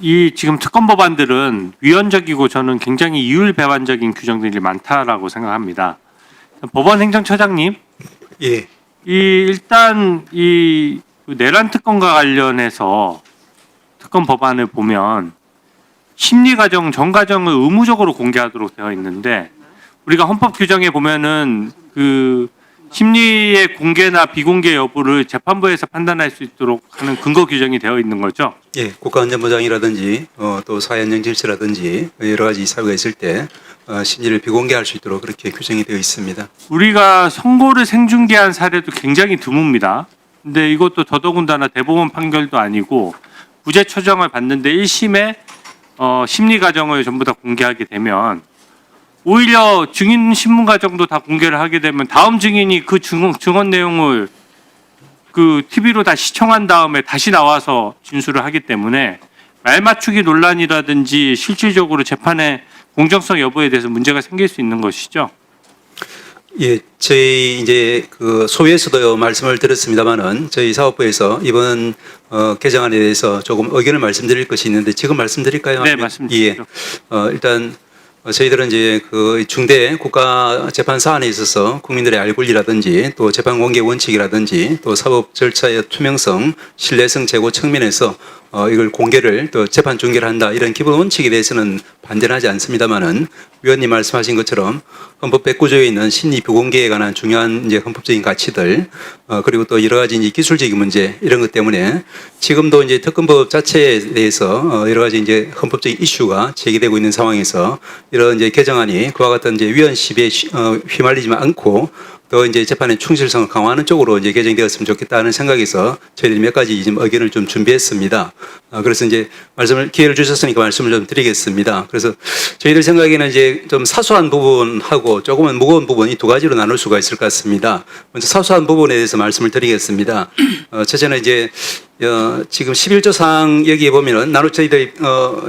이 지금 특검 법안들은 위헌적이고 저는 굉장히 이율배반적인 규정들이 많다라고 생각합니다. 법원 행정처장님, 예, 일단 이 내란 특검과 관련해서 특검 법안을 보면 심리 과정 전 과정을 의무적으로 공개하도록 되어 있는데 우리가 헌법 규정에 보면은 그 심리의 공개나 비공개 여부를 재판부에서 판단할 수 있도록 하는 근거 규정이 되어 있는 거죠. 예, 국가안전보장이라든지 또 사회안정 질서라든지 여러 가지 사유가 있을 때 심리를 비공개할 수 있도록 그렇게 규정이 되어 있습니다. 우리가 선고를 생중계한 사례도 굉장히 드뭅니다. 근데 이것도 더더군다나 대법원 판결도 아니고 무죄 처정을 받는데 1심에 심리 과정을 전부 다 공개하게 되면 오히려 증인 신문 과정도 다 공개를 하게 되면 다음 증인이 그 증언 내용을 그 TV로 다 시청한 다음에 다시 나와서 진술을 하기 때문에 말 맞추기 논란이라든지 실질적으로 재판의 공정성 여부에 대해서 문제가 생길 수 있는 것이죠. 예, 저희 이제 그 소위에서도 말씀을 드렸습니다만은 저희 사법부에서 이번 개정안에 대해서 조금 의견을 말씀드릴 것이 있는데 지금 말씀드릴까요? 네, 말씀드리죠. 예, 일단 저희들은 이제 그 중대 국가 재판 사안에 있어서 국민들의 알 권리라든지 또 재판 공개 원칙이라든지 또 사법 절차의 투명성, 신뢰성 제고 측면에서 이걸 공개를 또 재판 중개를 한다 이런 기본 원칙에 대해서는 반대는 하지 않습니다만은 위원님 말씀하신 것처럼 헌법 109조에 있는 심리 비공개에 관한 중요한 이제 헌법적인 가치들 그리고 또 여러 가지 이제 기술적인 문제 이런 것 때문에 지금도 이제 특검법 자체에 대해서 여러 가지 이제 헌법적인 이슈가 제기되고 있는 상황에서 이런 이제 개정안이 그와 같은 이제 위헌 시비에 휘말리지만 않고 더 이제 재판의 충실성을 강화하는 쪽으로 이제 개정되었으면 좋겠다는 생각에서 저희들이 몇 가지 지금 의견을 좀 준비했습니다. 그래서 이제 기회를 주셨으니까 말씀을 좀 드리겠습니다. 그래서 저희들 생각에는 이제 좀 사소한 부분하고 조금은 무거운 부분 이 두 가지로 나눌 수가 있을 것 같습니다. 먼저 사소한 부분에 대해서 말씀을 드리겠습니다. 첫째는 이제 지금 11조 사항 여기에 보면은 저희들이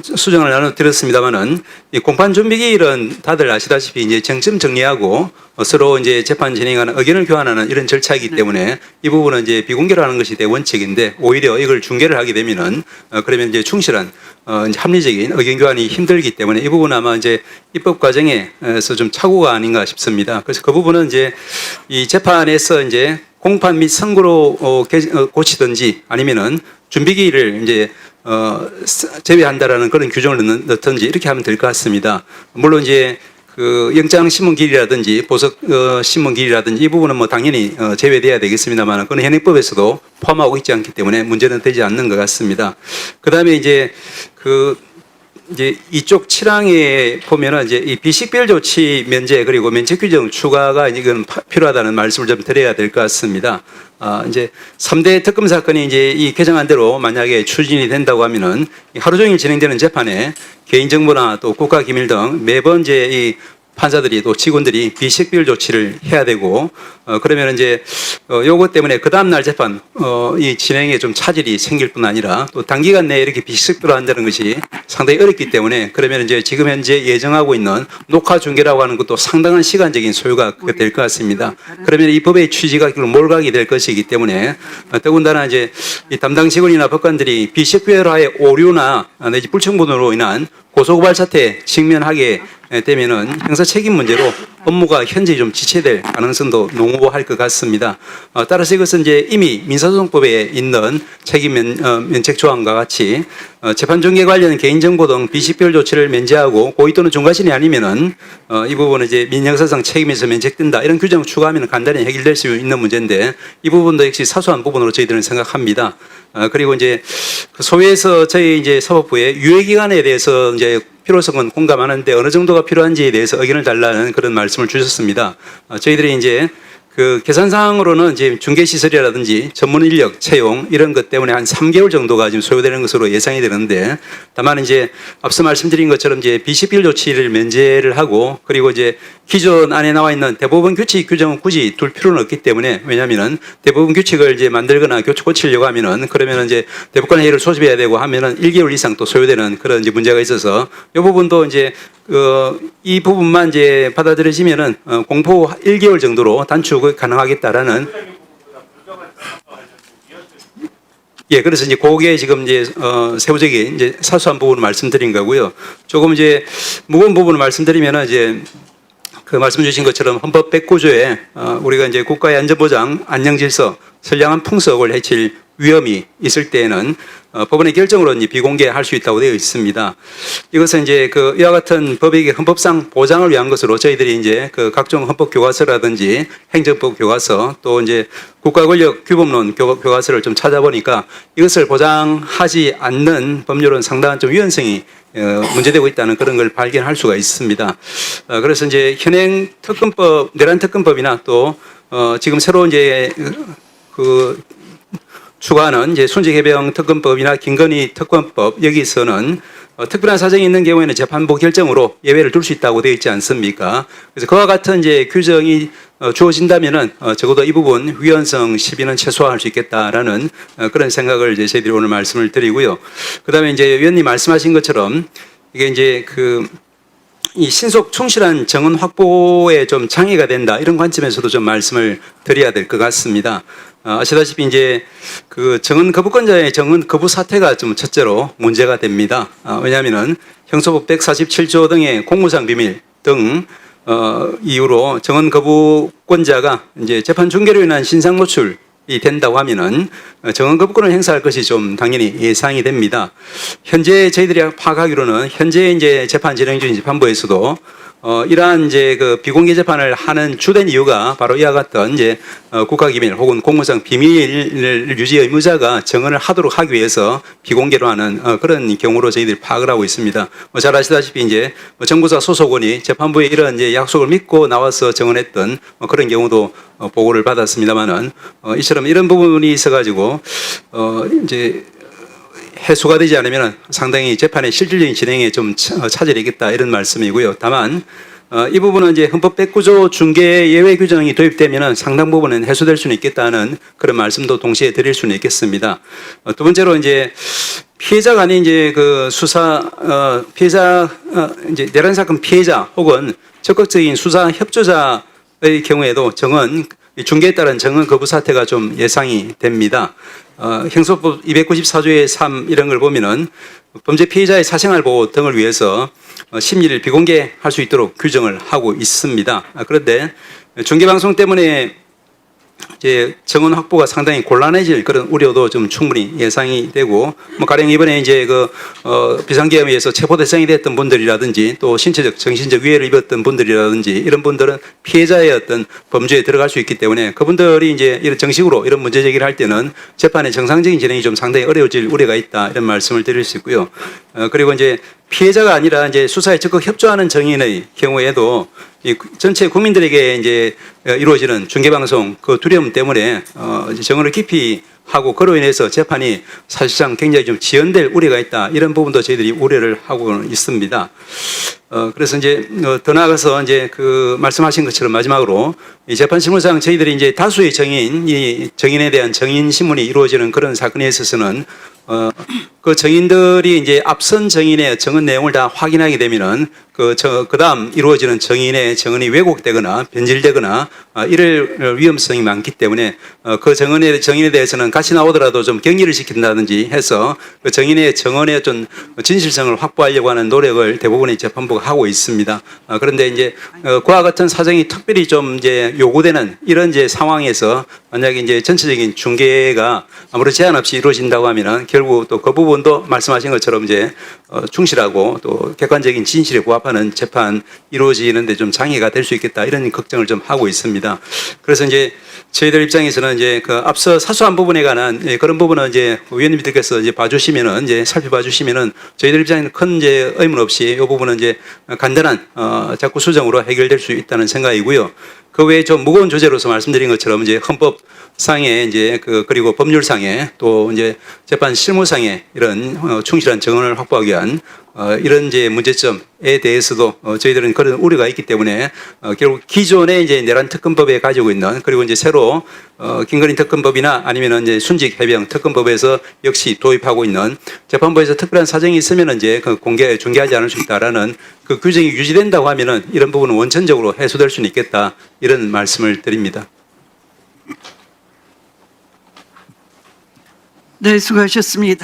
수정을 나눠드렸습니다만은 이 공판 준비기일은 다들 아시다시피 이제 쟁점 정리하고 서로 이제 재판 진행하는 의견을 교환하는 이런 절차이기 때문에 이 부분은 이제 비공개로 하는 것이 대원칙인데 오히려 이걸 중개를 하게 되면은 그러면 이제 충실한 이제 합리적인 의견 교환이 힘들기 때문에 이 부분은 아마 이제 입법 과정에서 좀 착오가 아닌가 싶습니다. 그래서 그 부분은 이제 이 재판에서 이제 공판 및 선고로 고치든지 아니면은 준비기일을 이제 제외한다라는 그런 규정을 넣든지 이렇게 하면 될 것 같습니다. 물론 이제 그 영장 신문기일이라든지 보석 신문기일이라든지 이 부분은 뭐 당연히 제외돼야 되겠습니다만 그건 현행법에서도 포함하고 있지 않기 때문에 문제는 되지 않는 것 같습니다. 그다음에 이제 이제 이쪽 7항에 보면은 이제 이 비식별 조치 면제 그리고 면책 규정 추가가 이건 필요하다는 말씀을 좀 드려야 될 것 같습니다. 이제 3대 특검 사건이 이제 이 개정안대로 만약에 추진이 된다고 하면은 하루 종일 진행되는 재판에 개인정보나 또 국가기밀 등 매번 이제 이 판사들이 또 직원들이 비식별 조치를 해야 되고 그러면 이제 요것 때문에 그 다음 날 재판 이 진행에 좀 차질이 생길 뿐 아니라 또 단기간 내에 이렇게 비식별로 한다는 것이 상당히 어렵기 때문에 그러면 이제 지금 현재 예정하고 있는 녹화 중계라고 하는 것도 상당한 시간적인 소요가 될 것 같습니다. 그러면 이 법의 취지가 몰각이 될 것이기 때문에 더군다나 이제 이 담당 직원이나 법관들이 비식별화의 오류나 내지 불충분으로 인한 고소고발 사태에 직면하게 되면은 형사 책임 문제로 업무가 현재 좀 지체될 가능성도 농후할 것 같습니다. 따라서 이것은 이제 이미 민사소송법에 있는 책임 면책 조항과 같이 재판 중개 관련 개인정보 등 비식별 조치를 면제하고 고의 또는 중과실이 아니면은 이 부분은 이제 민형사상 책임에서 면책된다 이런 규정을 추가하면 간단히 해결될 수 있는 문제인데 이 부분도 역시 사소한 부분으로 저희들은 생각합니다. 그리고 이제 소위에서 저희 이제 사법부의 유예기간에 대해서 이제 필요성은 공감하는데 어느 정도가 필요한지에 대해서 의견을 달라는 그런 말씀을 주셨습니다. 저희들이 이제 그 계산상으로는 이제 중개시설이라든지 전문 인력 채용 이런 것 때문에 한 3개월 정도가 지금 소요되는 것으로 예상이 되는데 다만 이제 앞서 말씀드린 것처럼 이제 비식별 조치를 면제를 하고 그리고 이제 기존 안에 나와 있는 대법원 규칙 규정은 굳이 둘 필요는 없기 때문에 왜냐하면은 대법원 규칙을 이제 만들거나 고치려고 하면은 그러면은 이제 대법관 회의를 소집해야 되고 하면은 1개월 이상 또 소요되는 그런 이제 문제가 있어서 이 부분도 이제 이 부분만 이제 받아들여지면은 공포 1개월 정도로 단축 가능하겠다라는 예, 그래서 이제 그게 지금 이제 세부적인 이제 사소한 부분을 말씀드린 거고요. 조금 이제 무거운 부분을 말씀드리면은 이제 그 말씀 주신 것처럼 헌법 109조에 우리가 이제 국가의 안전보장, 안녕질서, 선량한 풍속을 해칠 위험이 있을 때에는 법원의 결정으로 이제 비공개할 수 있다고 되어 있습니다. 이것은 이제 그 이와 같은 법의 헌법상 보장을 위한 것으로 저희들이 이제 그 각종 헌법 교과서라든지 행정법 교과서 또 이제 국가권력 규범론 교과서를 좀 찾아보니까 이것을 보장하지 않는 법률은 상당한 좀 유연성이 문제되고 있다는 그런 걸 발견할 수가 있습니다. 그래서 이제 현행 특검법, 내란 특검법이나 또 지금 새로 이제 그 추가하는 이제 순직해병 특검법이나 김건희 특검법 여기서는 특별한 사정이 있는 경우에는 재판부 결정으로 예외를 둘 수 있다고 되어 있지 않습니까? 그래서 그와 같은 이제 규정이 주어진다면은 적어도 이 부분 위헌성 시비는 최소화할 수 있겠다라는 그런 생각을 이제 저희들이 오늘 말씀을 드리고요. 그다음에 이제 위원님 말씀하신 것처럼 이게 이제 이 신속 충실한 정원 확보에 좀 장애가 된다 이런 관점에서도 좀 말씀을 드려야 될 것 같습니다. 아시다시피 이제 그 정원 거부권자의 정원 거부 사태가 좀 첫째로 문제가 됩니다. 왜냐하면은 형소법 147조 등의 공무상 비밀 등 이유로 정원 거부권자가 이제 재판 중개로 인한 신상 노출이 된다고 하면은 정원 거부권을 행사할 것이 좀 당연히 예상이 됩니다. 현재 저희들이 파악하기로는 현재 이제 재판 진행 중인 재판부에서도 이러한 이제 그 비공개 재판을 하는 주된 이유가 바로 이와 같은 이제 국가기밀 혹은 공무상 비밀 유지 의무자가 정언을 하도록 하기 위해서 비공개로 하는 그런 경우로 저희들이 파악을 하고 있습니다. 잘 아시다시피 이제 정부사 소속원이 재판부에 이런 이제 약속을 믿고 나와서 정언했던 그런 경우도 보고를 받았습니다만은 이처럼 이런 부분이 있어가지고 이제 해소가 되지 않으면 상당히 재판의 실질적인 진행에 좀 차질이 있겠다 이런 말씀이고요. 다만 이 부분은 이제 헌법 109조 중개 예외 규정이 도입되면 상당 부분은 해소될 수는 있겠다는 그런 말씀도 동시에 드릴 수는 있겠습니다. 두 번째로 이제 피해자가 아닌 이제 그 피해자 이제 내란 사건 피해자 혹은 적극적인 수사 협조자의 경우에도 정언 중개에 따른 정언 거부 사태가 좀 예상이 됩니다. 형소법 294조의 3 이런 걸 보면은 범죄 피해자의 사생활 보호 등을 위해서 심리를 비공개할 수 있도록 규정을 하고 있습니다. 그런데 중개방송 때문에 이제 정원 확보가 상당히 곤란해질 그런 우려도 좀 충분히 예상이 되고, 가령 이번에 이제 비상계엄에 의해서 체포 대상이 됐던 분들이라든지 또 신체적, 정신적 위해를 입었던 분들이라든지 이런 분들은 피해자의 어떤 범죄에 들어갈 수 있기 때문에 그분들이 이제 이런 정식으로 이런 문제 제기를 할 때는 재판의 정상적인 진행이 좀 상당히 어려워질 우려가 있다 이런 말씀을 드릴 수 있고요. 그리고 이제 피해자가 아니라 이제 수사에 적극 협조하는 정인의 경우에도 이 전체 국민들에게 이제 이루어지는 중개방송 그 두려움 때문에 정언을 깊이 하고 그로 인해서 재판이 사실상 굉장히 좀 지연될 우려가 있다 이런 부분도 저희들이 우려를 하고 있습니다. 그래서 이제 더 나아가서 이제 말씀하신 것처럼 마지막으로 이 재판 실무상 저희들이 이제 다수의 이 정인에 대한 정인 신문이 이루어지는 그런 사건에 있어서는 그 정인들이 이제 앞선 정인의 정언 내용을 다 확인하게 되면은 그다음 이루어지는 정인의 정언이 왜곡되거나 변질되거나 이럴 위험성이 많기 때문에 그 정인에 대해서는 같이 나오더라도 좀 격리를 시킨다든지 해서 그 정인의 정언의 좀 진실성을 확보하려고 하는 노력을 대부분의 재판부가 하고 있습니다. 그런데 이제 그와 같은 사정이 특별히 좀 이제 요구되는 이런 이제 상황에서 만약에 이제 전체적인 중개가 아무런 제한 없이 이루어진다고 하면은 결국 또 그 부분도 말씀하신 것처럼 이제 충실하고 또 객관적인 진실에 부합하는 재판 이루어지는데 좀 장애가 될 수 있겠다 이런 걱정을 좀 하고 있습니다. 그래서 이제 저희들 입장에서는 이제 앞서 사소한 부분에 관한 그런 부분은 이제 위원님들께서 이제 봐주시면은 이제 살펴봐 주시면은 저희들 입장에는 큰 이제 의문 없이 이 부분은 이제 간단한 자꾸 수정으로 해결될 수 있다는 생각이고요. 그 외에 좀 무거운 주제로서 말씀드린 것처럼 이제 헌법상에 이제 그리고 법률상에 또 이제 재판 실무상에 이런 충실한 정언을 확보하기 위한 이런 이제 문제점에 대해서도 저희들은 그런 우려가 있기 때문에 결국 기존의 이제 내란 특검법에 가지고 있는 그리고 이제 새로 김건희 특검법이나 아니면은 이제 순직 해병 특검법에서 역시 도입하고 있는 재판부에서 특별한 사정이 있으면 이제 중개하지 않을 수 있다라는 그 규정이 유지된다고 하면은 이런 부분은 원천적으로 해소될 수는 있겠다 이런 말씀을 드립니다. 네, 수고하셨습니다.